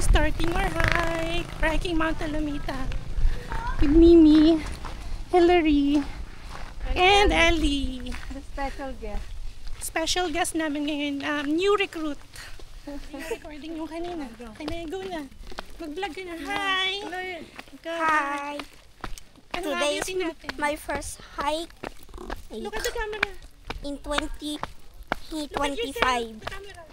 starting our hike, hiking Mount Alamita with Mimi, Hillary, and Ellie. The special guest. Special guest namin ngayon, new recruit. Recording yung kanina. Kaya go na. Mag-vlog ka na. Hi! Hi! Ano Today is ayusin natin? my first hike Look at the camera. in Look at yourself. 2025. The camera.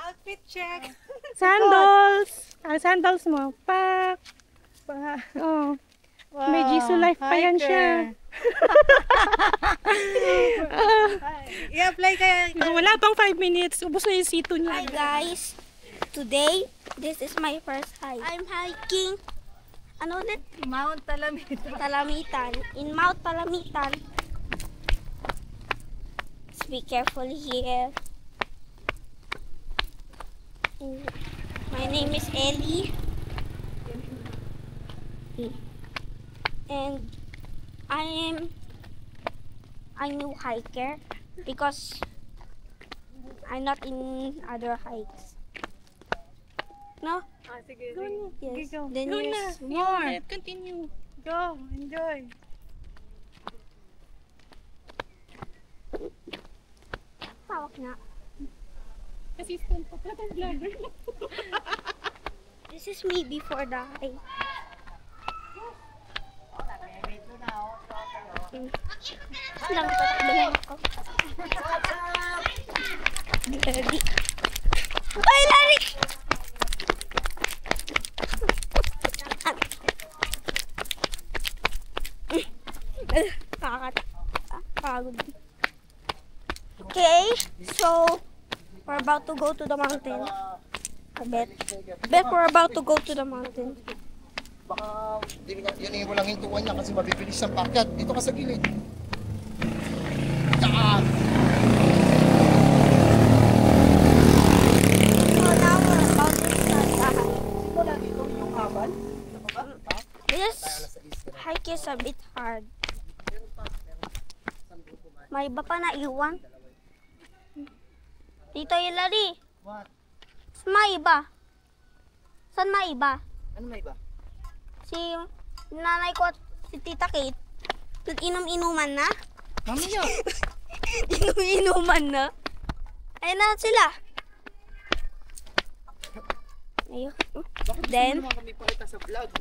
Outfit check. Sandals! Sandals mo. Pak! Oh. Wow. May Jisoo Life pa yan siya. I-apply kaya. Wala pang 5 minutes. Ubus na yung C2 niya. Hi guys! Today, this is my first hike. I'm hiking ano ulit? Mount Alamita. Talamitan. In Mount Talamitan. Let's be careful here. My name is Ellie. And I am a new hiker because I'm not in other hikes. No? Sige, Go na. Yes. Go. Then Go na. there's More. Continue. Go. Enjoy. Tawag na. Assistant pa. Wala pang vlogger. This is me before the hike. Lang tatakbo lang ako. Lari. Ay, lari! Pagod. Okay, so we're about to go to the mountain. I bet we're about to go to the mountain. Baka yun mo lang hintuan niya kasi mabibilis ang pakyat. Dito ka sa gilid. Saan? So now we're about to start the hike. Wala dito yung habal. This hike is a bit hard. May iba pa na iwan. Tito Hilary, What? may iba. Saan may iba? Ano may iba? Si nanay ko at si Tita Kate, nag-inom-inuman na. Mamaya. Inom-inuman na. Ayun na sila. Ayun. Bakit Then? gusto mo naman kami pakita sa vlog?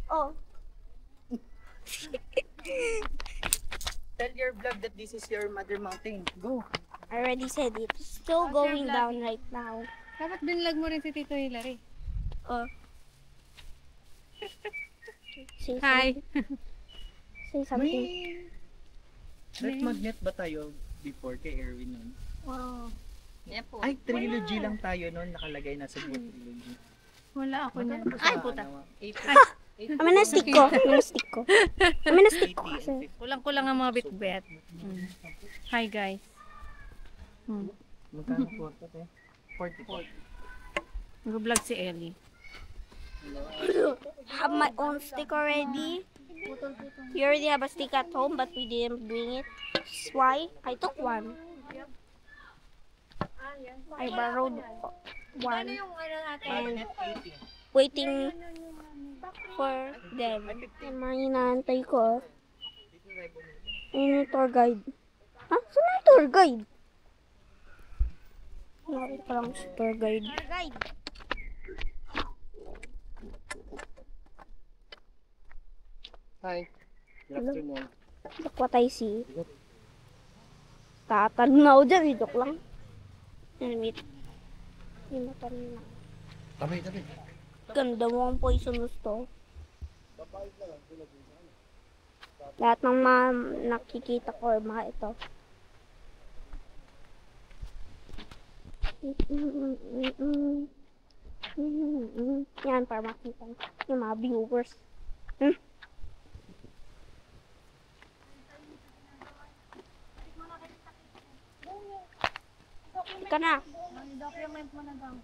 Oh. Tell your vlog that this is your mother mountain. Go. I already said it. It's still going down right now. Dapat binlag mo rin si Tito Hilary. Oh. Say Hi. Say something. Red magnet ba tayo before kay Erwin nun? Wow. Ay, trilogy lang tayo nun. Nakalagay na sa buong trilogy. Wala ako niyan. Ay, puta. Amin na stick ko. Amin na stick ko. Amin na stick ko kasi. Kulang-kulang ang mga bit-bet. Hi guys. Magkano po ito? 40. Nag-vlog si Ellie. Have my own stick already. We already have a stick at home, but we didn't bring it. That's why I took one. I borrowed one and waiting for them. Yung mga inaantay ko. Ayun yung tour guide. Ha? Saan yung tour guide? Nakita pa lang si tour guide. Hi. Good afternoon. Look what I see. Tatanong na ako dyan. Joke lang. Wait. Hindi matanong na. Tabi. Ganda mo ang poisonous to. Lahat ng mga nakikita ko ay mga ito. Yan, para makita yung mga viewers. Ika na. Document mo na daw.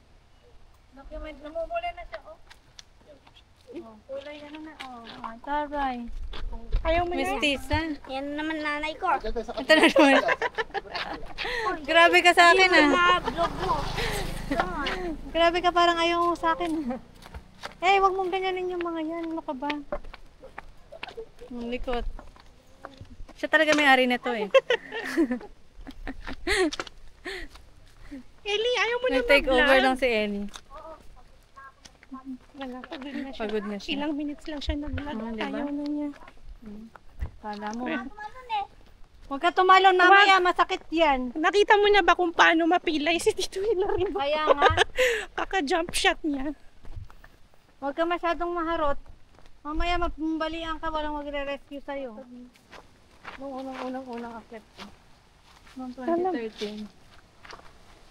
Document, namumula na siya, oh. Kulay ano na, oh. Taray. Ayaw mo na. Mestiza. Yan naman nanay ko. Ito na naman. Grabe ka sa akin, ah. Yung mga vlog mo. Grabe ka, parang ayaw mo sa akin. Eh, wag mong ganyanin yung mga yan. Ano ka ba? Ang likot. Siya talaga may-ari na to eh. Ellie, ayaw mo na Nag-take over lang si Annie. Wala, pagod na siya. Pagod na siya. Ilang minutes lang siya nag-vlog. Diba? Ayaw na niya. Kala mo. Huwag ka tumalon, mamaya masakit yan. Nakita mo na ba kung paano mapilay si Tito Hilary? Kaya nga, Kaka-jump shot niya. huwag ka masyadong maharot. Mamaya mabalian ka, walang magre-rescue sa'yo. Nung unang akit ko. Noong 2013.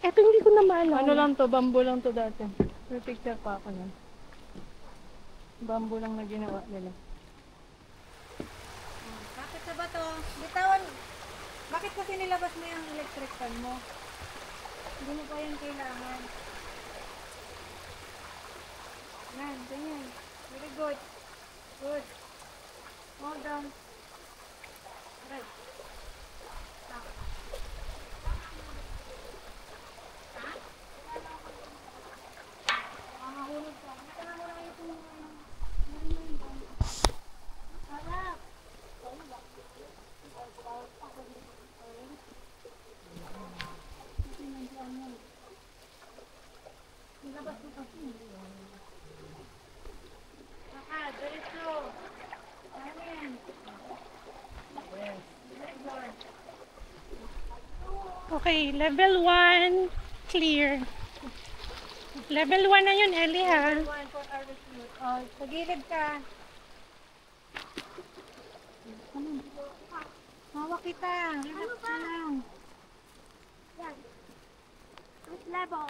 Eto hindi ko na maalala. Ano lang to, bamboo lang to dati. May picture pa ako nun. Bamboo lang na ginawa nila. Bakit sa ba to? Bitawan. Bakit kasi nilabas mo yung electric fan mo? Hindi mo pa yan kailangan. Yan, ganyan. Very good. Good. Hold down. Right. Okay, level 1, clear. Level 1 na yun, Ellie, ha? Oh, sa gilid ka. Hawak kita. Relax ka lang. Level.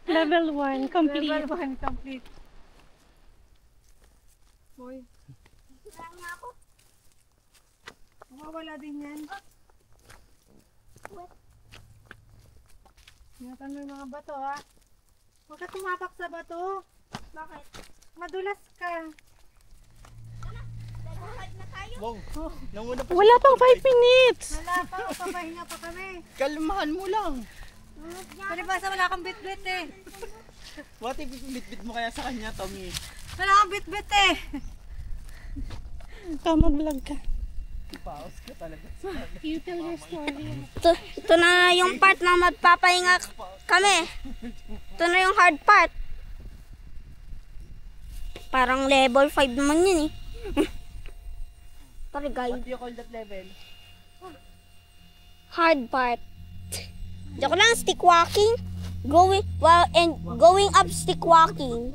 Level 1, complete. Level 1 complete. Boy, Kaya ako. mawawala din yan. Ingatan mo yung mga bato, ha? Huwag ka tumapak sa bato. Bakit? Madulas ka. Nag-hug na tayo. Wow, nanguna pa Wala pang 5 minutes. Wala pa, papahinga pa kami. Kalmahan mo lang. Palibasa wala kang bit-bit eh. What if bit mo kaya sa kanya, Tommy? Wala kang bit-bit eh. Ikaw mag-vlog ka. Paos ka talaga. You tell your story. Ito na yung part na magpapahinga kami. Ito na yung hard part. Parang level 5 naman yun eh. Sorry guys. What do you call that level? Hard part. Joke lang, stick walking. Going up stick walking.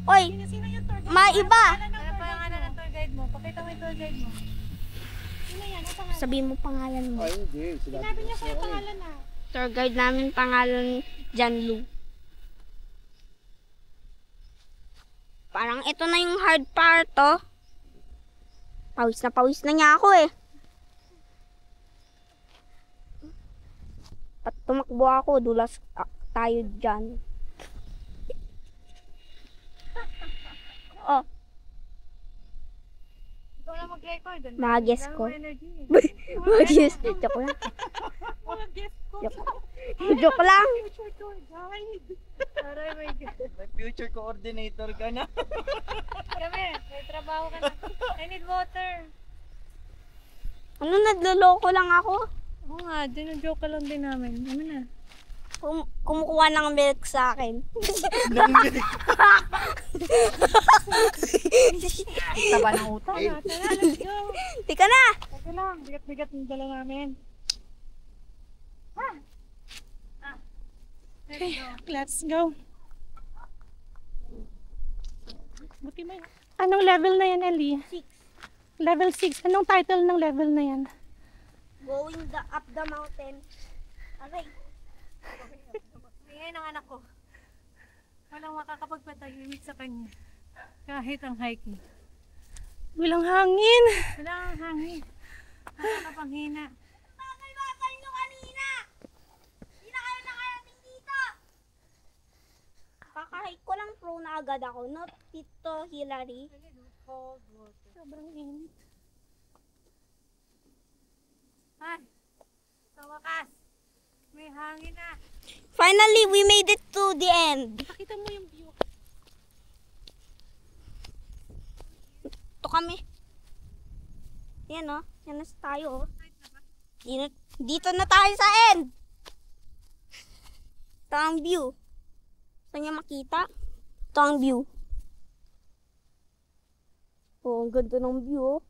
Oy, Sino yung tour guide? maiba. Ano pa yung ano ng tour guide mo? Pakita mo yung tour guide mo. Sino yan? Ang pangalan? Sabihin mo pangalan mo. Ay, hindi. Sinabi niya sa'yo pangalan na. Tour guide namin pangalan Jan Lu. Parang ito na yung hard part, oh. Pawis na niya ako eh. Pat tumakbo ako, dulas tayo dyan. Oh, Ikaw na mag-record. mag-guess ko. Energy eh. Mag-guess. Joke lang. Oh, guess ko. Joke lang. Future tour guide. Aray, my God. May future coordinator ka na. Kami, may trabaho ka na. I need water. Ano, nagloloko lang ako? Oo nga, joke ka lang din namin. Ano na? Kumukuha ng milk sa akin. Taba ng utang. Eh, Tara, let's go. Tika na! Teka lang, bigat-bigat yung dala namin. Okay, let's go. Buti mo yun. Anong level na yan, Ellie? 6. Level 6. Anong title ng level na yan? Going up the mountain. Aray. Ngayon ang anak ko. Walang makakapagpatahimik sa kanya. Kahit ang hiking. Walang hangin. Wala kang hangin. Nakakapanghina. Nakakaliwasan nyo kanina! Hindi na kayo nakarating dito! Kakahike ko lang pro na agad ako, no, Tito Hilary? Cold water. Sobrang init. Ay, wakas. May hangin na. Finally, we made it to the end. Pakita mo yung view. Ito kami. Yan o. Yan na tayo. Dito na tayo sa end. Ito ang view. Gusto niyo makita? Ito ang view. Oh, ang ganda ng view.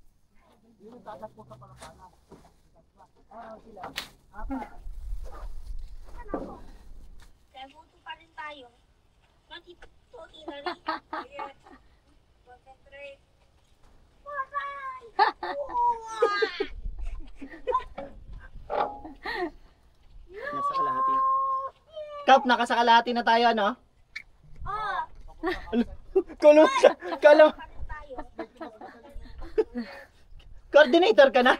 Kaya buto pa rin tayo. Makita ito, Hillary. Concentrate. Nasa kalahati. Kap, nakasakalahati na tayo, ano? Oh, Kala tayo. coordinator ka na?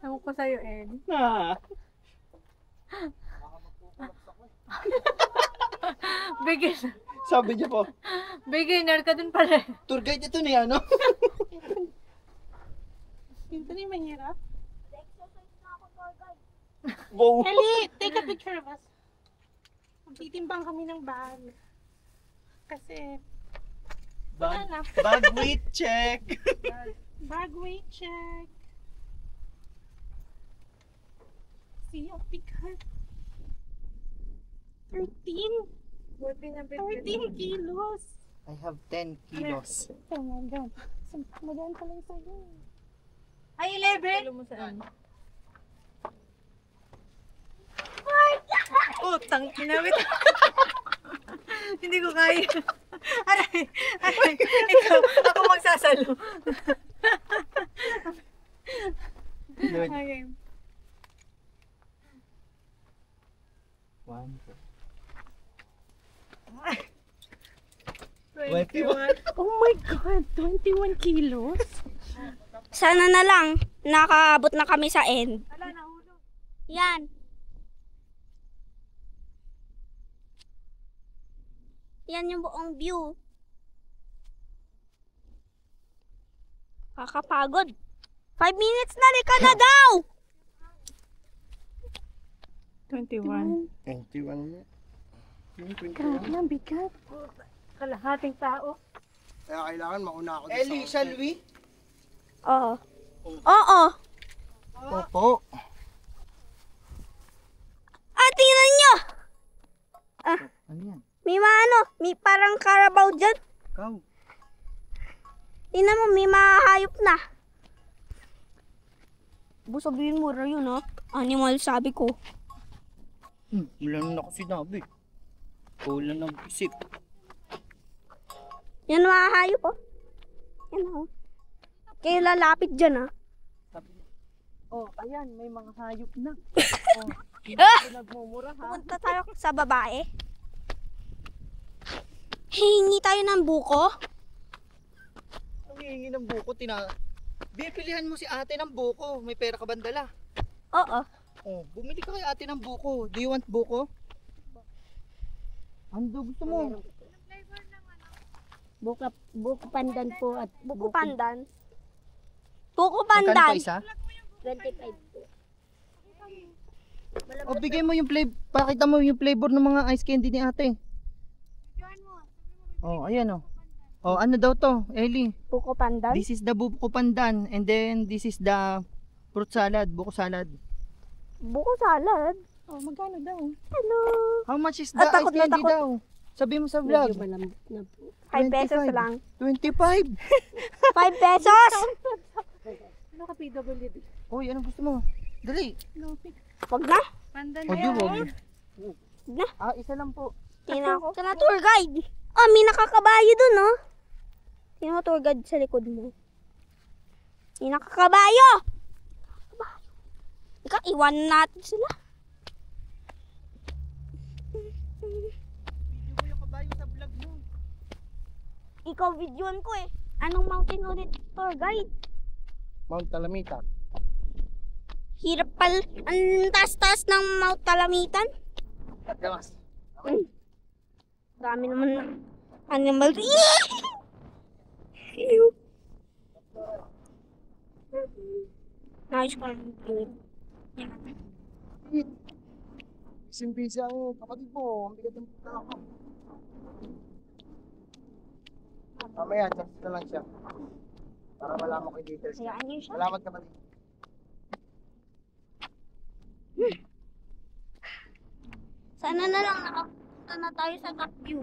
Ewan ko sa'yo, Ed. Ah. Beginner. Sabi niya po, Beginner ka din pala. tour guide ito niya, ano? Ito na yung mahirap. Wow. Eli, take a picture of us. Magtitimbang kami ng bag. Kasi, Bag weight check. bag weight check. See, oh, bigat. 13 kilos. I have 10 kilos. Oh my God. Magaan pa lang sa'yo. Ay, 11! Alam mo saan? Utang kinawit. Hindi ko kaya. Aray, ikaw, ako magsasalo. Good. Okay. 1, 21. Oh my God, 21 kilos? Sana na lang, nakaabot na kami sa end. Wala, nahulog. Yan. Yan yung buong view. Kakapagod. 5 minutes na, lika na daw! 21. 21 na. Grabe ang bigat. Kalahating tao. Kaya kailangan mauna ako dito. Ellie, shall we? Oo. Oo. Opo. Ah, tingnan nyo! Ano yan? May parang Carabao dyan. Ikaw. Tingnan mo, may mahayop na. Sabihin mo rin yun, ha? Animal, sabi ko. Wala na ako sinabi. Wala na isip. Yan mahayop, oh. Yan, oh. Kayo lalapit dyan, ha? Oh, ayan, may mga hayop na. Ah! Nagmumura, ha? Pupunta tayo sa babae. Hingi tayo ng buko. Ang hihingi ng buko, Bipilihan mo si ate ng buko. May pera ka ba dala? Oo. Oh, bumili ka kay ate ng buko. Do you want buko? Ano gusto mo? Buko pandan po at buko pandan. Buko Magkano pandan. pa isa? 25. O bigay mo yung flavor. Pakita mo yung flavor ng mga ice candy ni ate. Oh, ayan oh. Oh, ano daw to, Ellie? Buko pandan. This is the buko pandan and then this is the fruit salad, buko salad. Buko salad. Oh, magkano daw? Hello. How much is the Ah, takot ice na candy takot. daw? Sabi mo sa vlog. 5 pesos 25. lang. 25. 5 pesos? Ano ka PWD? Uy, anong gusto mo? Dali. Wag na. Pandan O, di wag. Na. Ah, isa lang po. Tingnan ko. Tingnan tour guide. Oh, may nakakabayo dun, oh. Tingnan mo tour guide sa likod mo. May nakakabayo. Ika, iwan natin sila. Video mo yung kabayo sa vlog mo. Ikaw videoan ko eh. Anong mountain ulit, tour guide? Mount Talamita. Hirap pal. Ang taas-taas ng Mount Talamitan. Gamas. Dami naman ng animal. Ew. Nais ko lang yun. Busy ako. Kapatid mo, ang bigat ng puta ako. Mamaya, chat na lang siya. Para malaman ko yung details. Sayaan niyo siya. Salamat kapatid. Sana na lang nakapunta na tayo sa top view.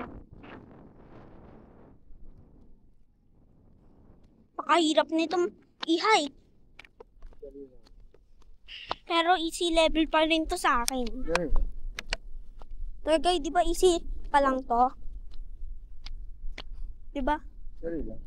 Pakahirap nitong i-hike. Pero easy level pa rin to sa akin. Very Pero guys, di ba easy pa lang to? Di ba? Very lang.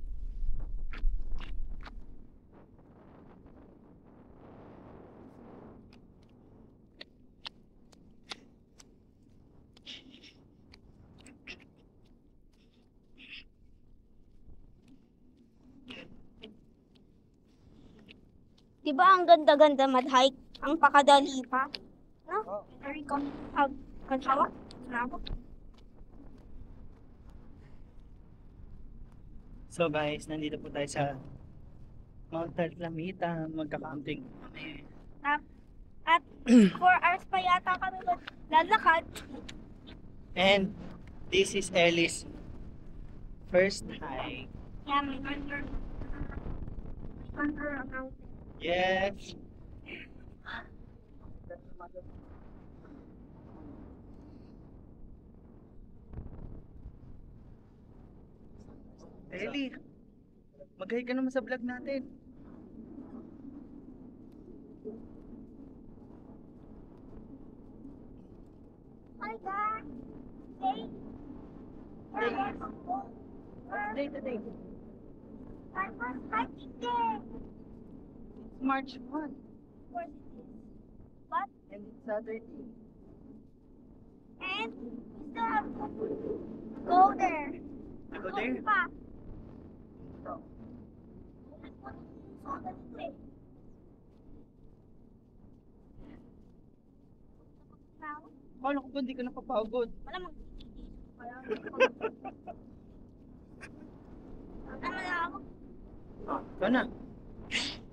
Di ba ang ganda-ganda mag-hike? Ang pakadali pa. No? Oh. Very kansawa? Salamat. So guys, nandito po tayo sa Mount Talamita. Magka-camping kami. At 4 hours pa yata kami lalakad. And this is Ellie's first hike. Yeah, may under mountain. Yes. Ellie, mag-hi ka naman sa vlog natin. Hi guys! Hey! Day today. I was hiking there! It's March 1 Of course it is. But, and it's Saturday. and we still have to go there. Go there. Pa. So, paano ko ba hindi ka napapagod? Wala mag... Ito na.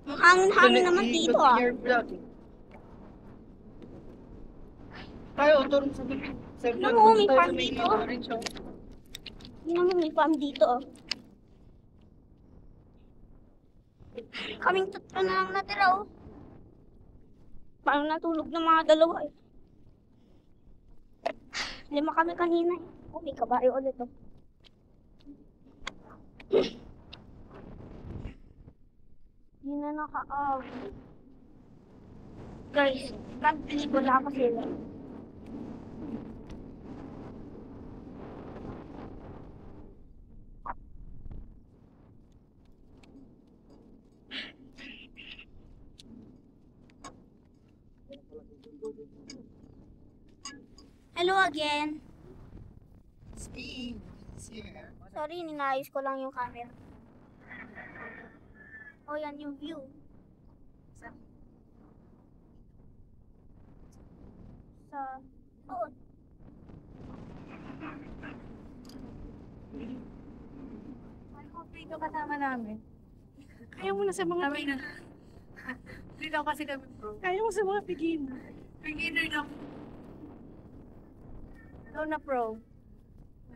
Ang hangin-hangin naman dito ah. Continue your vlog. Tayo, turun sa vlog. Sa vlog, Oo, may tayo sa farm main dito. orange, oh. Hindi naman may farm dito oh. Kaming tatlo na lang natira oh. Parang natulog ng mga dalawa eh. 5 kami kanina eh. Oh, may kabayo ulit oh. Hindi na Guys, nag-libo na ako sila. Hello again. Steve, it's here. Sorry, ninayos ko lang yung camera. Oh, yan yung view. Sa doon. Dito kasama namin. Kaya mo na sa mga Kami na. Dito kasi kami bro. Kaya mo sa mga beginner. Beginner na. Ikaw na pro.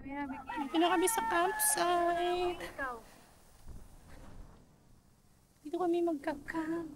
Kami na beginner. Dito na kami sa campsite. Ikaw. Dito kami magka-camp.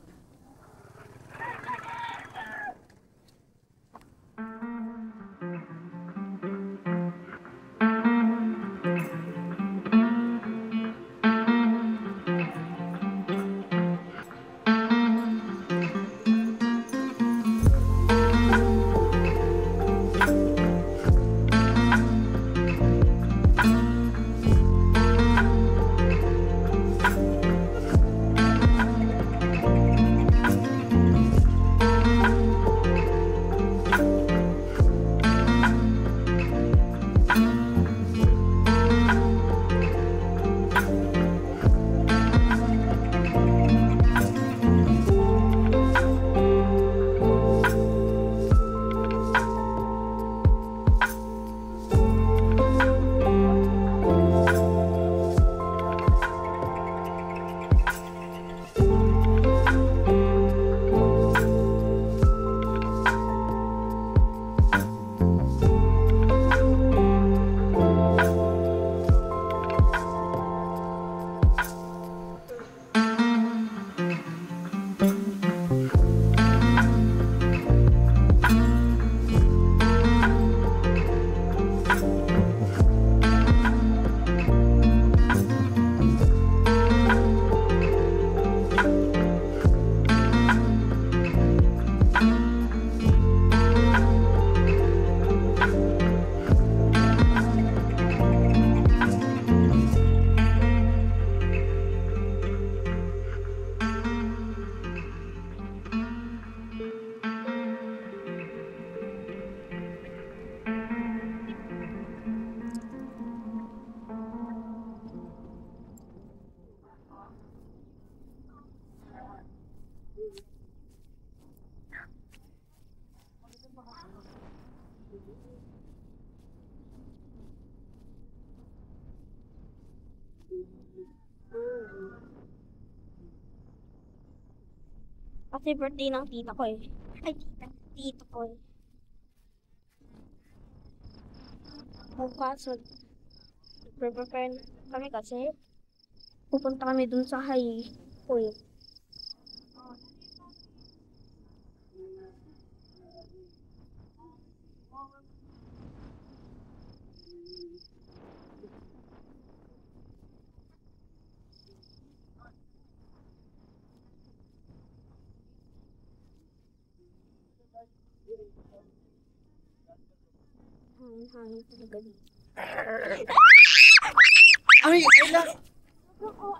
Kasi birthday ng tita ko eh. Ay, tita ko eh. Bukas, prepare kami kasi pupunta kami dun sa high school. Hangin talaga dito. Ay, ala!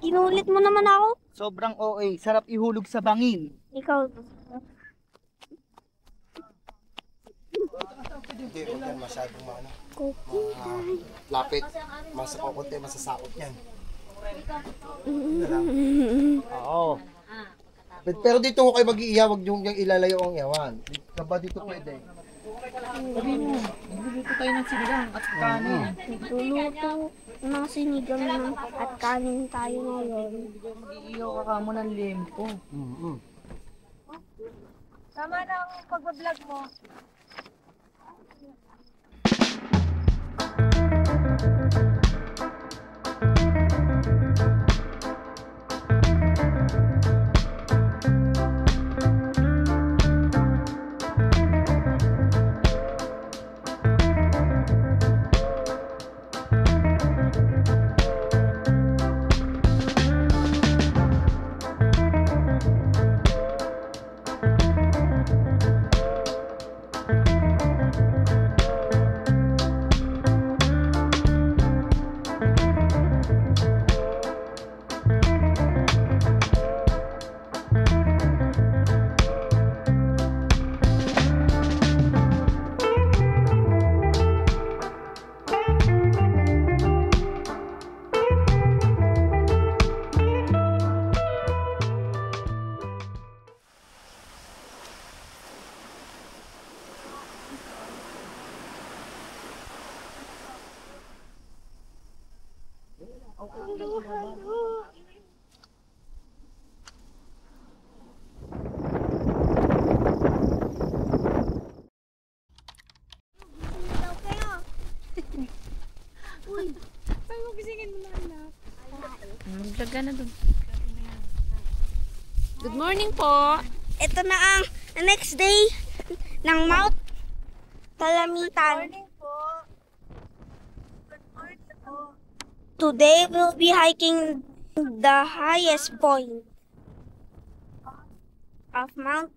Inulit mo naman ako. Sobrang OA. Sarap ihulog sa bangin. Ikaw. Hindi, huwag yan masyadong maano. Cookie time. Lapit. Masa kukunti, masasakot yan. Oo. Pero dito ko kayo mag-iiyaw, huwag nyo yung ilalayo ang iyawan. Ba dito pwede? Nagluluto tayo ng sinigang at kanin. Nagluluto ng sinigang at kanin tayo ngayon. Mag-iiyaw ka kamo ng lempo. Tama na ang pag-vlog mo. Ay, magisingin mo na anak. Vlog ka na dun. Good morning po. Ito na ang next day ng Mount Talamitan. Today we'll be hiking the highest point of Mount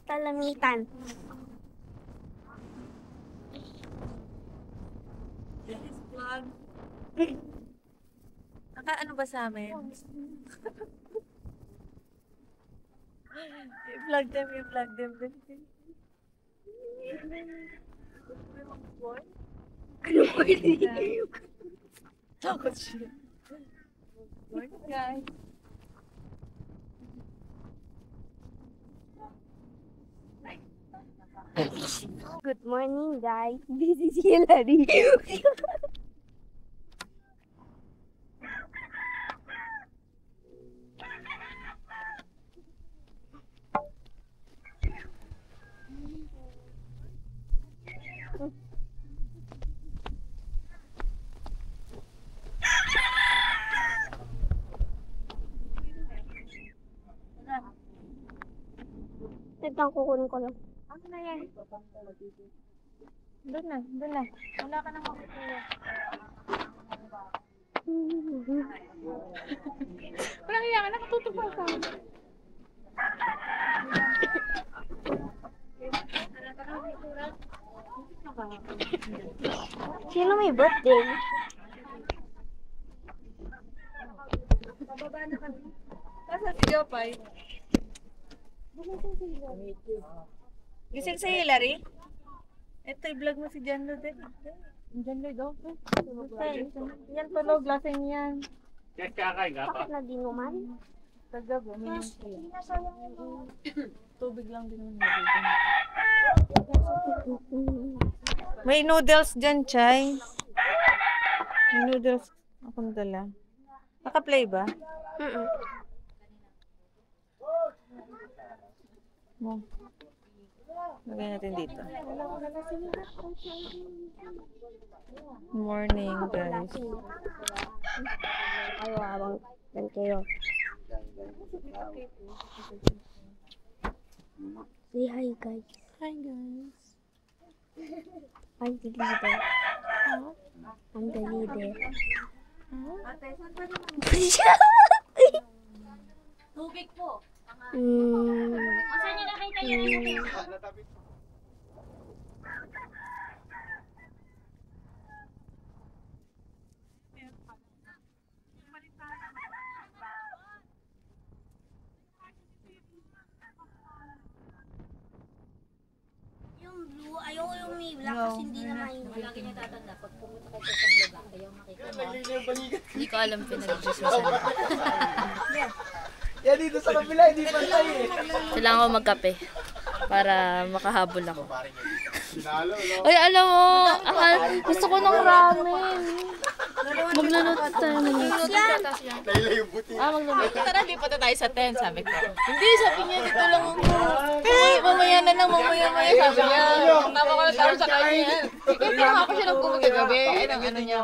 Talamitan. Ano ba sa amin? I-vlog them, i-vlog them. Takot siya. Morning, guys. Good morning, guys. This is Hillary. Tignan kukunin ko lang. Ano na yan? Doon na. Wala ka nang makukuha. Walang iya ka, nakatutupan ka. Sino may birthday? Nasaan si Jopay? Gising si Hillary? Ito, i-vlog mo si John Lloyd. John Lloyd, okay. Yan pala, lasing yan. Bakit na dinuman? Tagab, uminom siya. Tubig lang din naman. May noodles dyan, Chay. May noodles. Akong dala. Naka-play ba? Lagyan natin dito. Morning, guys. Kayo habang dan kayo. Say hi, guys. Hi guys. I'm the leader. I'm the leader. Tubig po. Saan niyo nakita yan? Yung blue, ayoko yung may black kasi hindi na mainit. Lagi niya tatanda, pag pumunta kayo sa vlog, ayaw makita mo. Hindi ko alam pinag-discuss. Yan dito sa kabila, hindi pantay eh. Kailangan ko magkape para makahabol ako. Ay, alam mo, gusto ko ng ramen. Magluluto tayo ng magluluto. Tara, lipat na tayo sa tent, sabi ko. Hindi, sabi niya, dito lang ako. Mamaya na lang, mamaya, sabi niya. Tama ko lang tao sa kanya. Kasi tama ako siya ng kumagagabi. Ay, ng ano niya.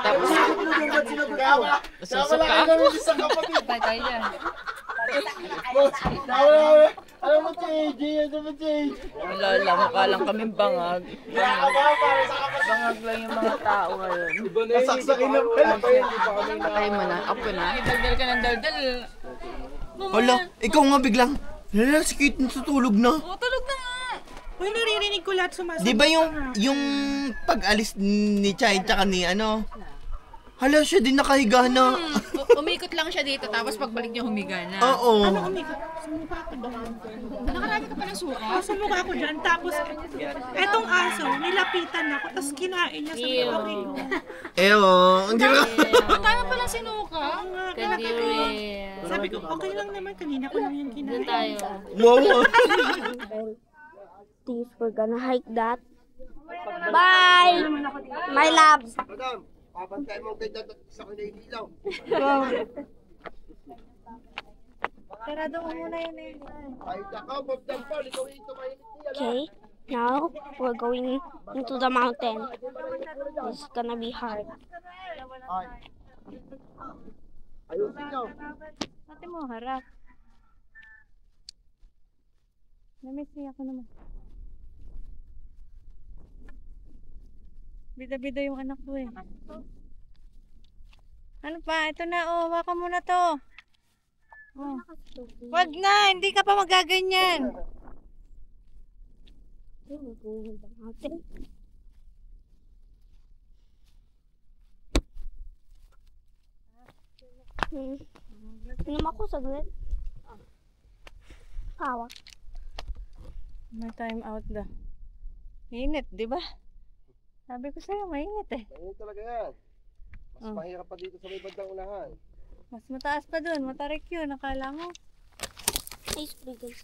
Tapos, susok ka. Patay tayo dyan. Alam mo, AJ, ano mo, AJ? Wala lang, mukha lang kaming bangag. Bangag lang yung mga tao ngayon. Nasaksakin na pala. Patay mo na, ako na. Daldal ka ng daldal. Hala, ikaw nga biglang. Hala, si Kate natutulog na. Oh, tulog na nga. Uy, naririnig ko lahat sumasagot. Di ba yung pag-alis ni Chai tsaka ni ano? Hala, siya din nakahiga na. Umikot lang siya dito, tapos pagbalik niya humiga na. Oo. Ano umikot? Sumuka ako doon. Nakarami ka pa ng suka. Sumuka ako dyan. Tapos, etong aso, nilapitan ako. Tapos kinain niya. Sabi ko, okay go. Hindi ba? Tayo pala sinuka. Sabi ko, okay lang naman. Kanina ko lang yung kinain. Tayo. Wow. Think we're gonna hike that. Bye! My loves. Madam, papantay mo kay Dad sa kanya ilaw. Sarado mo muna yun eh. Ay, nakaw, magdampal. Ikaw ito mainit niya. Okay, now we're going into the mountain. It's gonna be hard. Ay. Ayusin niyo. Ate mo, harap. Namiss niya ako naman. Bida-bida yung anak ko eh. Ano pa? Ito na oh, waka mo na to. Oh. Wag na, hindi ka pa magaganyan. We're going to the mountain. Inom ako saglit. Hawak. May time out na. Init, di ba? Sabi ko sa'yo, mainit eh. Mainit talaga yan. Mas mahirap pa dito sa may bandang unahan. Mas mataas pa dun, matarik yun, nakala mo. Nice play guys.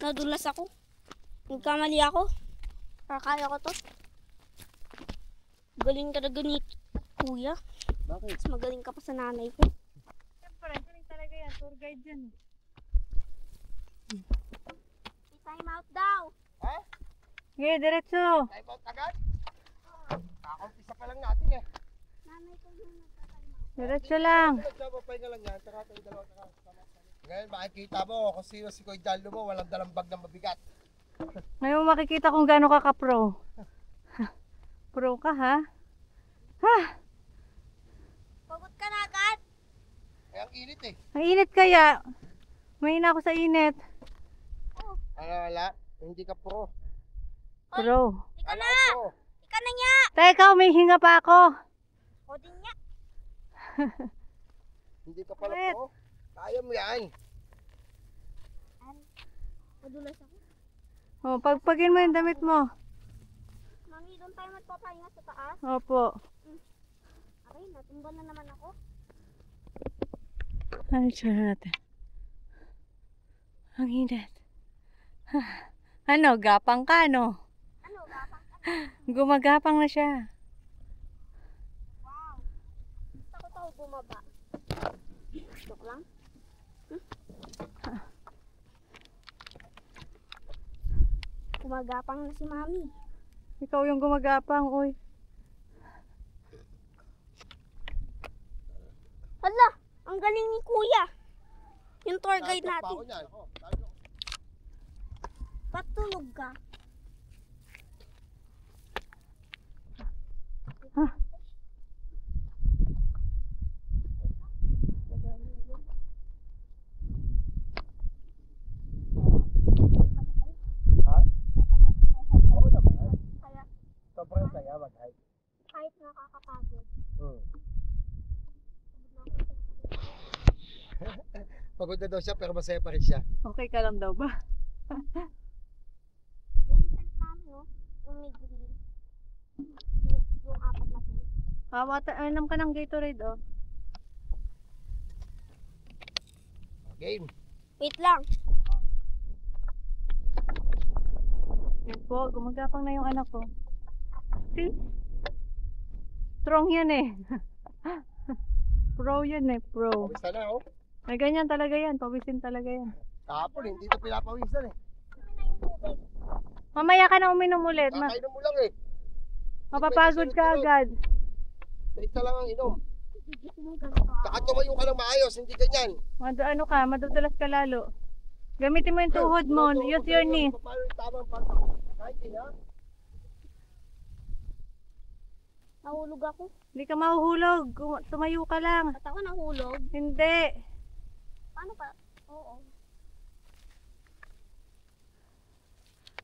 Nadulas ako. Nagkamali ako. Kaya ko to. Galing talaga ni kuya. Bakit? Mas magaling ka pa sa nanay ko. Siyempre, galing talaga yan, tour guide yan. Time out daw. Ha? Okay, diretso. Time out agad? Kakampisa pa lang natin eh. Nanay ko yung nagka-time out. Diretso lang. Nagpapahinga lang yan, tsaka tayo dalawa sama. Ngayon makikita mo kung sino si Koy Dallo mo, walang dalang bag na mabigat. Ngayon makikita kung gaano ka ka-pro. Pro ka ha? Ha? Pagod ka na agad. Eh, ang init eh. Ang init kaya. Mahina ako sa init. Ano, wala? Hindi ka pro. Pro. Ika Wala na. ka pro. Ika na niya. Teka, may hinga pa ako. O din niya. Hindi ka pala Wait. pro. Kaya mo yan. Madulas ako. O, pagpagin mo yung damit mo. Mami, doon tayo magpapahinga sa taas. Opo. Okay, natumba na naman ako. Ano siya natin? Ang init. Ano, gapang ka, no? Ano, gapang ka? Gumagapang na siya. Wow. Gusto ko bumaba. Joke lang. Gumagapang na si Mami. Ikaw yung gumagapang, oy. Hala, ang galing ni Kuya. Yung tour guide natin. Patulog ka. Sobrang saya mag-hike. Kahit nakakapagod. Pagod na daw siya pero masaya pa rin siya. Okay ka lang daw ba? Yung tent namin, no? Yung may green. Yung apat na tent. Anam ka ng Gatorade, oh. Game. Wait lang. Yan po, gumagapang na yung anak ko. See? Strong yan eh. Pro yan eh, pro. Pawis na oh. May ganyan talaga yan, pawisin talaga yan. Kahapon hindi ito pinapawisan eh. Kami na yung tubig. Mamaya ka na uminom ulit. Kakainom mo lang eh. Mapapagod ka agad. Sa isa lang ang inom. Saka tumayo ka lang maayos, hindi ganyan. Madudulas ka lalo. Gamitin mo yung tuhod mo, use your knee. Paano yung tamang pag-hiking ha? Nahulog ako. Hindi ka mahuhulog, tumayo ka lang. At ako nahulog. Hindi. Paano pa? Oo.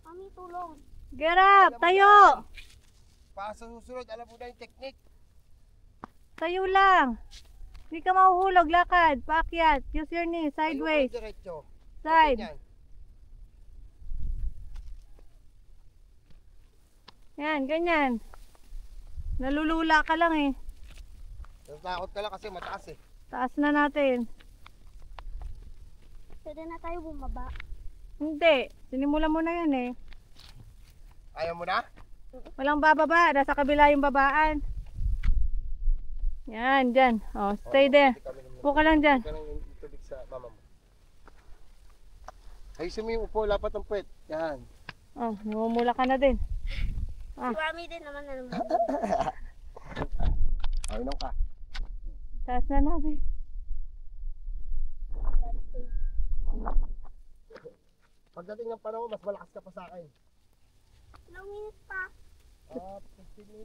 Mami, tulong. Get up, tayo. Pa sa susunod, alam mo na yung technique. Tayo lang. Hindi ka mahuhulog, lakad, paakyat, use your knee, sideways, Tayo ka diretso. side. Ganyan. Yan, ganyan. Nalulula ka lang eh. Natatakot ka lang kasi mataas eh. Taas na natin. Pwede na tayo bumaba. Hindi, sinimulan mo na yan eh. Ayaw mo na? Walang bababa, nasa kabila yung babaan. Yan, dyan. Oh, stay there. Upo ka lang dyan. Ka lang yung tubig sa mama mo. Ayusin mo yung upo, lapat ng puwet. Yan. Oh, namumula ka na din. Si Mami din naman na naman. Ayun ka. Taas na namin. Pagdating ng panahon, mas malakas ka pa sa akin. Ilang minutes pa?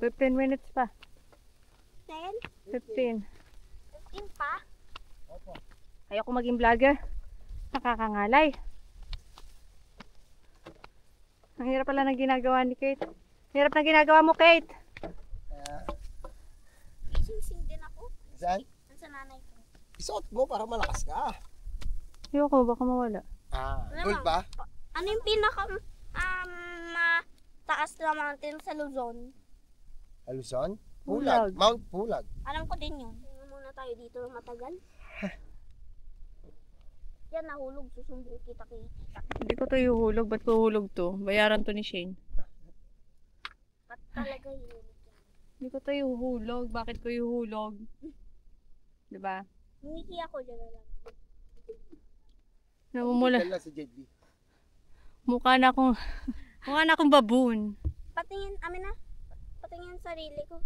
15 minutes pa. 10? 15. 15 pa? Opo. Ayoko maging vlogger. Nakakangalay. Ang hirap pala ng ginagawa ni Kate. Hirap na ginagawa mo, Kate. Sing din ako. Saan? Sa nanay ko. Isuot mo para malakas ka. Ayoko, baka mawala. Gold ba? Ano yung pinaka taas na mountain sa Luzon? Luzon? Pulag. Mount Pulag. Alam ko din yun. Tingnan muna tayo dito matagal. Yan, nahulog. Susumbong kita kay tita. Hindi ko to ihulog. Ba't ko hulog to? Bayaran to ni Shane. Ba't talaga yun? Hindi ko to ihulog. Bakit ko ihulog? Diba? Humiki ako dyan na lang. Namumula. Dala si JB. Mukha na akong baboon. Patingin, amin na. Patingin sarili ko.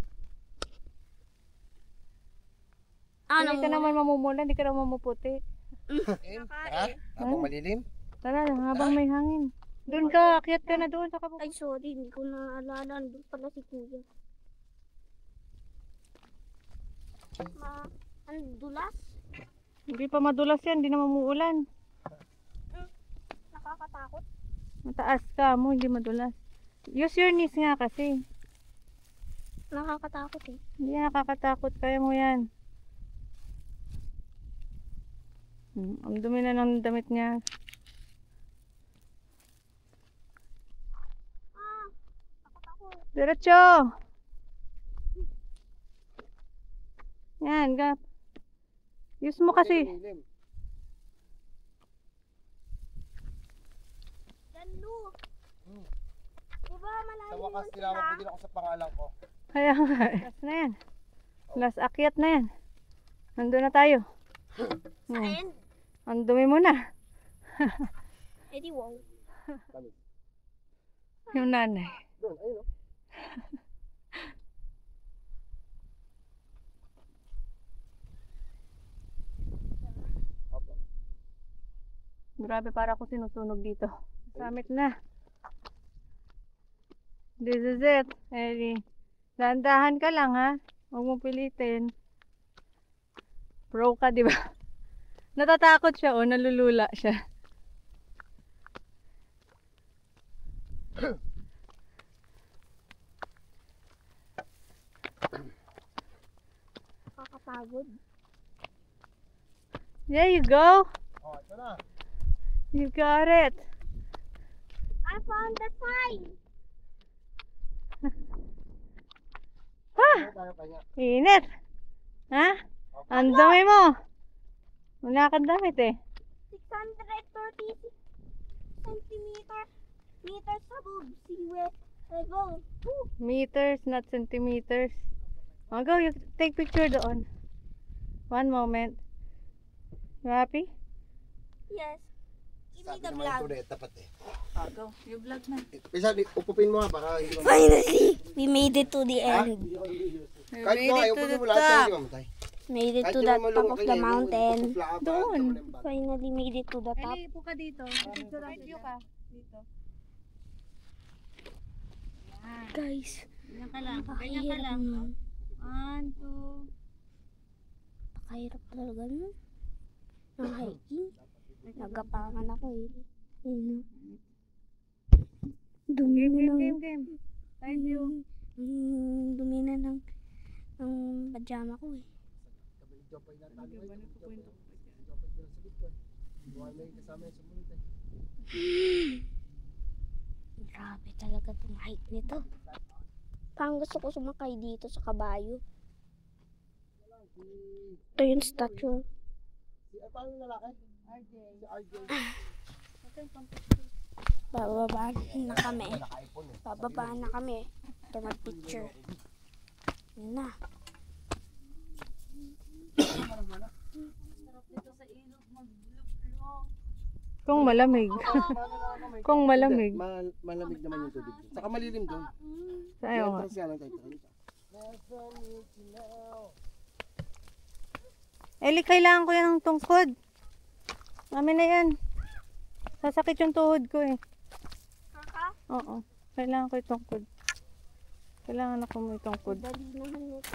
Hindi ka naman mamumula. Hindi ka naman mamuputi. Ha? Habang malilim? Tara lang, habang may hangin. Doon ka, akyat ka na doon sa kabuk. Ay, sorry. Hindi ko naalala. Doon pala si Kuya. Ang dulas. Hindi pa madulas yan, hindi naman muulan. Nakakatakot. Mataas ka mo, hindi madulas. Use your knees nga kasi. Nakakatakot eh. Hindi nakakatakot, kaya mo yan. Ang dumi na ng damit niya. Nakakatakot. Diretso! Yan, gap. Use mo kasi. Lalo. Diba Sa malalim wakas, yun tinawag sila? ko din ako sa pangalan ko. Kaya nga, last na yan. Last akyat na yan. Nandun na tayo. Sa end. Ang dumi mo na. Eh di wow. Yung nanay. Doon, ayun oh. Grabe, para ako sinusunog dito. Summit na. This is it, Ellie. Dahan-dahan ka lang, ha? Huwag mong pilitin. Pro ka, di ba? Natatakot siya, oh. Nalulula siya. Nakakapagod. There you go. Oh, ito na. You got it. I found the sign. Ano tayo kanya? Init. Ha? Ang dami mo. Wala kang damit eh. 636 meters above sea level. Woo. Meters, not centimeters. Oh, go. You take picture doon. One moment. You happy? Yes. Give me Sabi the naman ito vlog. na tapat eh. Go, you vlog na. Pisa, upupin mo nga para hindi mo. Finally, we made it to the end. Kahit mo, upupin mo lahat tayo, hindi mamatay. Made it Kahit to di the mo top malungkot of the ganyan, yung mountain. pupupla ka pa, Doon. ito mo lang ba? Finally made it to the top. Eli, upo ka dito. Right view ka. Dito. Guys, Ganyan ka lang. Ganyan ka napakahirap lang. nun. 1, 2. Napakahirap talaga nun. Ang hiking. Nagapangan ako eh. Ayun. Dumi na ng... Game. Right view. Dumi na ng pajama ko eh. Grabe talaga itong hike nito. Parang gusto ko sumakay dito sa kabayo. Ito yung statue. Paano yung lalaki? Si RJ. Bababaan na kami. Bababaan na kami. Ito mag-picture. Yun na. Kung malamig. Kung malamig. Malamig naman yung tubig. Saka malilim doon. Ayaw nga. Entrance nga lang tayo. Eli, kailangan ko yan ng tungkod. Amin na yan. Sasakit yung tuhod ko eh. Oo. Kailangan ko yung tungkod. Kailangan ako may tungkod. Dali naman ito.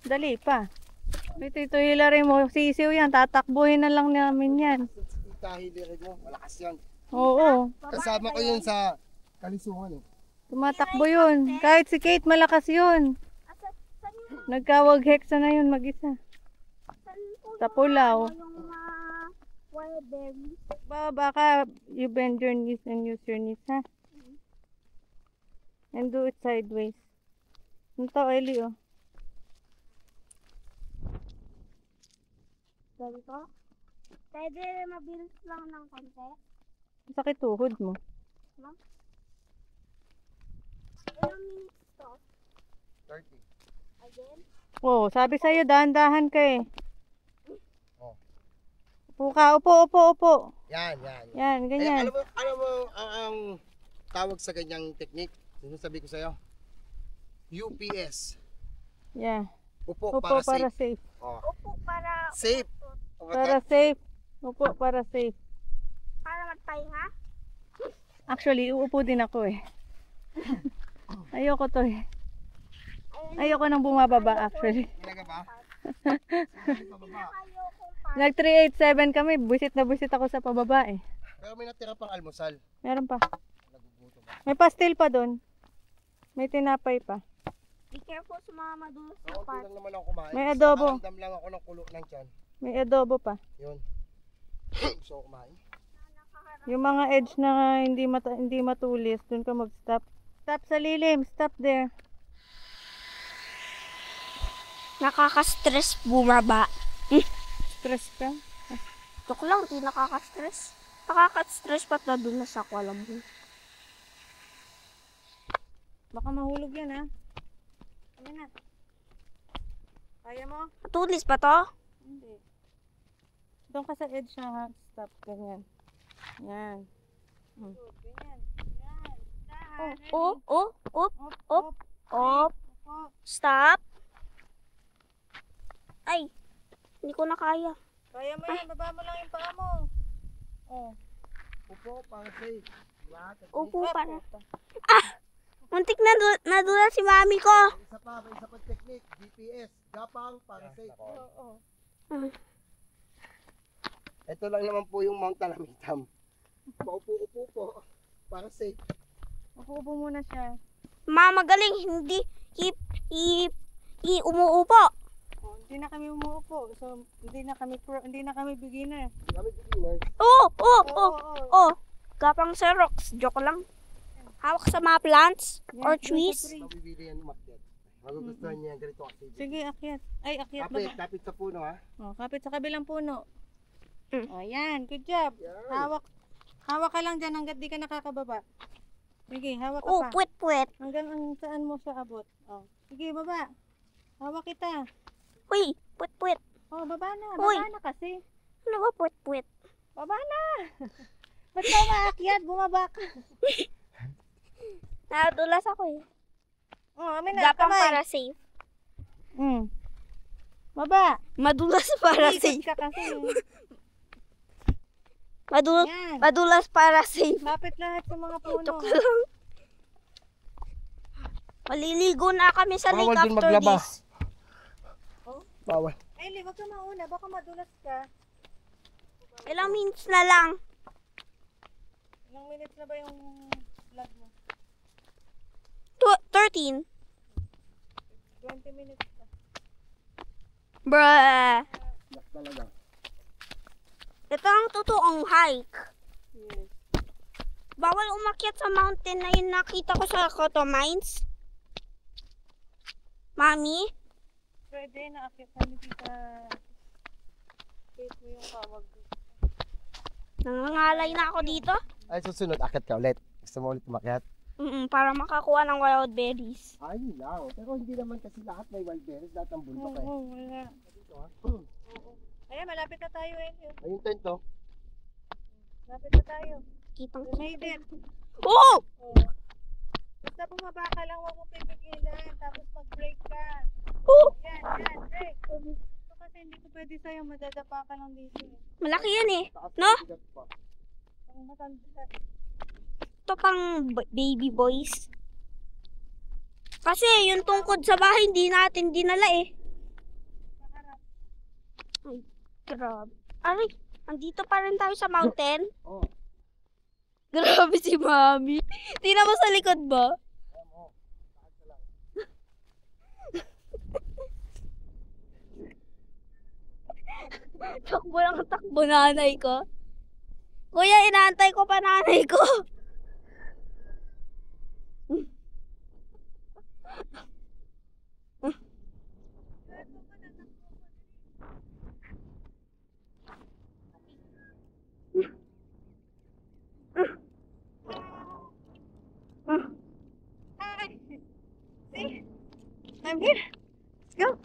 Dali pa. Ito hilary mo. Sisiw yan. Tatakbuhin na lang namin yan. Kahilirin mo, malakas yan. Oo. Kasama ko yun sa kalisuhan eh. Tumatakbo yun. Kahit si Kate malakas yun. Nagkawag hexa na yun mag-isa. Sa Pulaw. Yung mga wild berries. Baka you bend your knees and use your knees, ha? And do it sideways. Ito, Eli, oh. Ganito. Pwede mabilis lang ng konti. Sakit tuhod mo. Ilang minutes to? 30. Again? Oh, sabi sa'yo, dahan-dahan ka eh. Oh. Upo ka, upo. Yan. Yan, Eh, ganyan. alam mo ang tawag sa ganyang technique? Yung sabi ko sa'yo? UPS. Yeah. Upo, Upo para para safe. safe. Oh. Upo para... Safe. Para safe. Upo para safe. Para magpahinga? Actually, uupo din ako eh. Ayoko to eh. Ayoko nang bumababa actually. Talaga ba? Nag 387 kami, buwisit na buwisit ako sa pababa eh. Pero may natira pang almusal. Meron pa. Nagugutom. May pastil pa doon. May tinapay pa. Be careful sa mga madulas na Kaunti part. lang naman ako kumain. May adobo. Nakaramdam lang ako ng kulo ng tiyan. May adobo pa. Yun. Gusto ko kumain. Yung mga edge na hindi matulis, doon ka mag-stop. Stop sa lilim, stop there. Nakaka-stress bumaba. Stress ka? Tok lang, di nakaka-stress. Nakaka-stress ba't nadulas ako, alam mo. Baka mahulog yan ha. Ano na? Kaya mo? Tulis pa to? Hindi. Doon ka sa edge na ha. Stop, ganyan. Yan. Ganyan. Yan. Op. Stop. Ay, hindi ko na kaya. Kaya mo yan, baba mo lang yung paa mo. Oh. Upo, para safe. Upo para. Muntik na nadula si mami ko. May isa pa technique. GPS. Gapang, para safe. Ito lang naman po yung Mount Talamitam. Paupo-upo po. Para safe. Upo-upo muna siya. Magaling, hindi umuupo. Oh, hindi na kami umuupo. So, hindi na kami beginner. Kami beginners. Gapang sa rocks. Joke lang. Hawak sa mga plants or trees. Mabibili yan umakyat. Magugustuhan niya ganito kasi. Sige, akyat. Ay, akyat Kapit, baba. kapit sa puno ha. Oh, kapit sa kabilang puno. Oh, yan. Good job. Hawak ka lang dyan hanggat di ka nakakababa. Sige, hawak ka pa. Puwet. Hanggang saan mo siya abot. Oh. Sige, baba. Hawak kita. Uy, puwet. Oh, baba na. Uy. Baba na kasi. Ano ba puwet? Baba na. Ba't ka umaakyat? Bumaba ka. Nadulas ako eh. Oh, amin na. Gapang Kamay. para safe. Baba. Madulas para Ikot safe. ka kasi. Yan. Madulas para safe. Lapit lahat sa mga puno. Joke lang. Maliligo na kami sa lake Bawal din after maglaba. this. Bawal. Ay, wag ka mauna. Baka madulas ka. Ilang minutes na lang. Ilang minutes na ba yung vlog mo? 13. 20 minutes ka. Bruh. Talaga. Ito ang totoong hike. Yes. Bawal umakyat sa mountain na yun nakita ko sa Koto Mines. Mami? Pwede na akit kami kita. Face mo yung kawag. Nangangalay na ako dito. Ay, susunod, akit ka ulit. Gusto mo ulit umakyat? Para makakuha ng wild berries. Ayun lang. Pero hindi naman kasi lahat may wild berries. Lahat ng bundok eh. Oo, wala. Dito ha? Ayan, malapit na tayo eh. Ayun tent to. Malapit na tayo. Kitang Made it. Oh! Basta bumaba ka lang, huwag mo pipigilan. Tapos mag-break ka. Oh! Yan, break. Ito kasi hindi ko pwede sa'yo, madadapa ka lang dito eh. Malaki yan eh. Taas No? bigat pa. Ang matanda. Ito pang baby boys. Kasi yung tungkod sa bahay hindi natin dinala eh. Ay, grabe. Aray, andito pa rin tayo sa mountain. Oh. Grabe si Mami. Tingnan mo sa likod ba? Takbo lang takbo nanay ko. Kuya, inaantay ko pa nanay ko. See? I'm here. Let's go.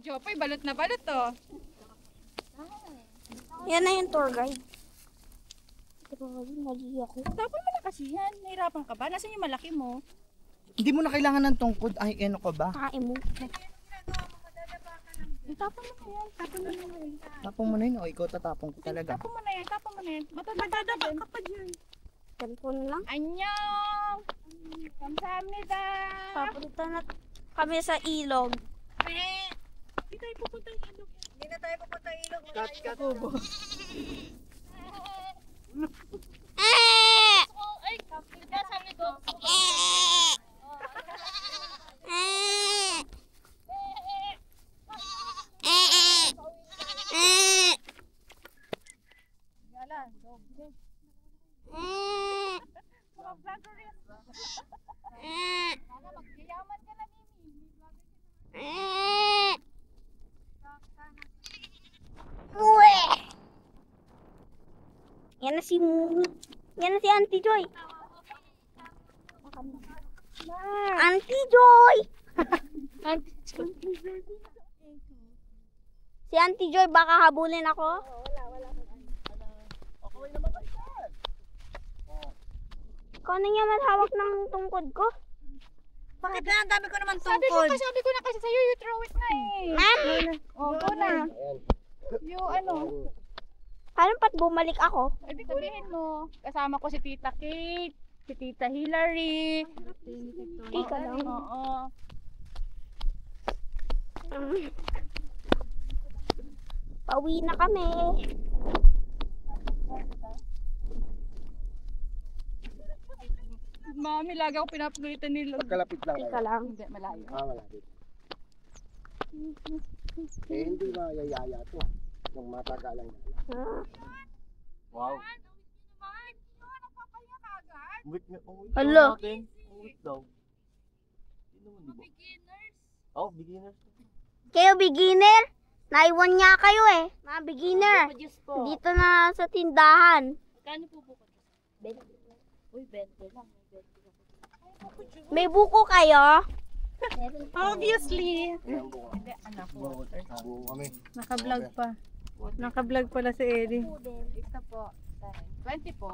Jopoy, balot na balot to. Yan na yung tour guide. Grabe, mali ako. Tapon mo na kasi yan. Nahirapan ka ba? Nasaan yung malaki mo? Hindi mo na kailangan ng tungkod. Ay, ano ka ba? Kain mo. Tapon mo na yan. Tapon mo na yan. Tapong mo na yun. O, ikaw tatapong ko talaga. Tapon mo na yan. Tapon mo na yan. Madadaba ka pa dyan. Cellphone lang. Annyeong! Kamsahamnida! Papunta na kami sa ilog. Hindi tayo pupunta yung ilog. Cut, cut. Yan na si Auntie Joy. Auntie Joy! Si Auntie Joy, baka habulin ako? Ikaw na nga maghawak ng tungkod ko. Bakit na? Ang dami ko naman tungkod. Sabi ko na kasi sa'yo, you throw it na eh. Ma'am! Oh, go na. Yung ano, Paano pat bumalik ako? ibig sabihin mo, kasama ko si Tita Kate, si Tita Hillary. Ika lang. Oo. Pauwi na kami. Mami, lagi ako pinapagalitan nila. Pagkalapit lang. Ika lang. Hindi, malayo. Malapit. Hindi mayayaya to. Nung matagalang. Ah. Wow. Wait nga. Hala. Wait daw. Oh, beginners. Kayo beginner? Naiwan niya kayo eh. Mga beginner. Dito na sa tindahan. Kano po buko? 20. Uy, 20 lang. May buko kayo? Obviously. Hindi, anak ko. Kami. Naka-vlog pa. Naka-vlog pala si Eddie. Isa po. 20 po.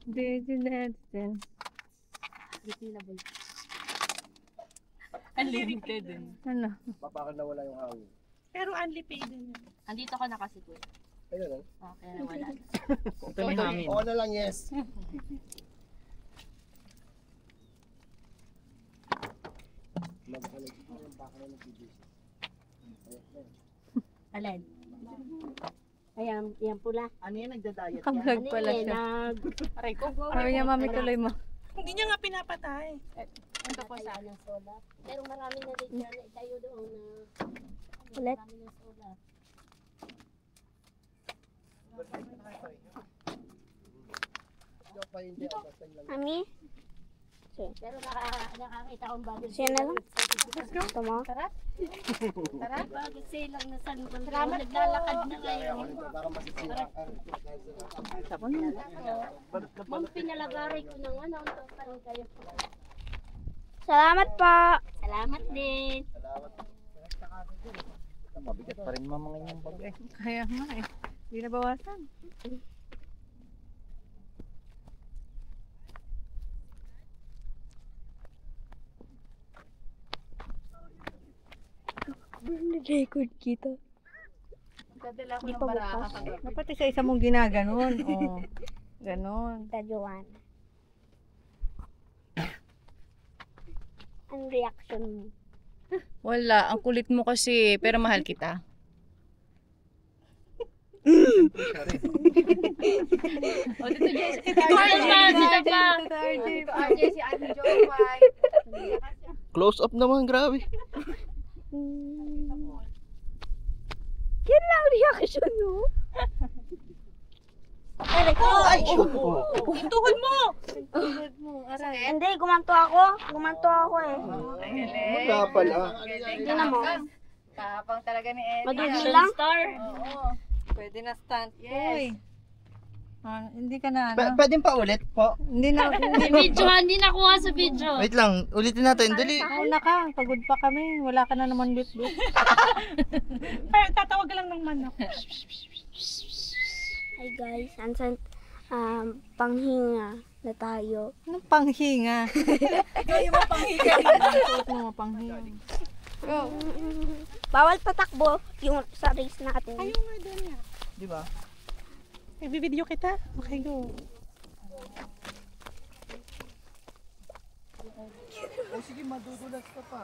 Baby Nelson. Unlimited. Ano? Bakit nawala yung hangin? Pero unlimited din. Andito ko na kasi po. Ayun. Okay, nawala. Ito may hangin. Oo na lang, yes. Alin? Ayan, yan pula. Ano yan? Nagda-diet yan? Naka-vlog pala siya. Aray ko. Sabi niya, mami, tuloy mo. Hindi niya nga pinapatay. Ito po sa ng solar. Pero marami na rin na tayo doon na Ulit. marami ng solar. Mami? Pero nakakita akong bago. Siya na lang. Ito mo? Tara. Bago silang na San Juan. Naglalakad na ngayon. Ma'am, pinalagari ko ng ano. Parang kayo. Salamat po. Salamat din. Mabigat pa rin mga inyong bag eh. Kaya nga eh. Hindi na bawasan. Record kita. Dadala ko Di ng pa baraha bukas. kagabi. Dapat isa-isa mong ginaganon. Oh. Ganon. Tajuan. Ang reaction mo? Wala, ang kulit mo kasi, pero mahal kita. O, dito Jess. Dito RJ, si Ate Joy White. Close up naman, grabe. Yan lang reaction mo? Yung tuhod mo! Hindi, gumanto ako. Gumanto ako eh. Magkapal ah. Tingnan mo. Tapang talaga ni Eddie. Madugli lang. Star. Oo. Pwede na stunt. Yes. Uy. Hindi ka na ano? Pwedeng pa ulit po? Hindi na. Video, hindi nakuha sa video. Wait lang, ulitin natin. Dali. Una ka, pagod pa kami. Wala ka na naman lut-lut. Pero tatawag ka lang ng manok. Hi guys, ansan panghinga na tayo. Anong panghinga? Suot mo panghinga. Bawal patakbo yung sa race natin. Ayaw nga doon niya. Di ba? I-video kita. Okay, go. O sige, madudulas ka pa.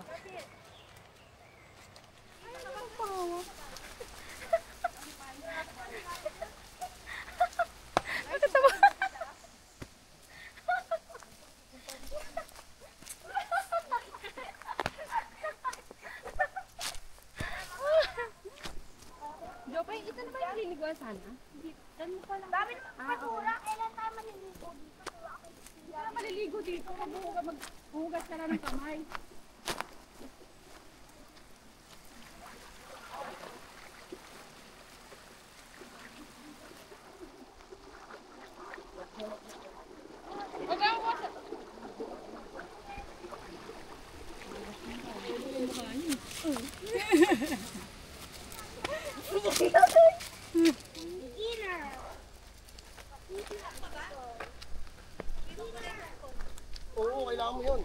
Oo, kailangan mo yun.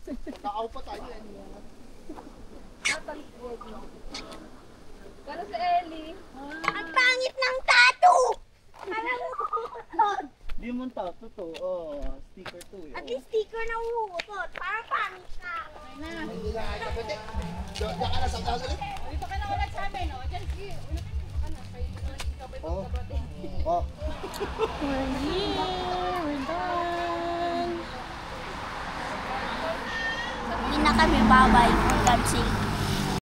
Nakaaw pa tayo eh. Ang pangit ng tattoo! Di mo tato to. Oh, sticker to eh. At yung sticker na uutot, parang pangit ka. Hindi na kaya kapatid. Diyan ka na sa taas ulit. Dito ka na ulit sa amin, no? Diyan, sige. Una ka na. Oo. Oh. We're here. We're done. Hindi na kami babay for God's sake.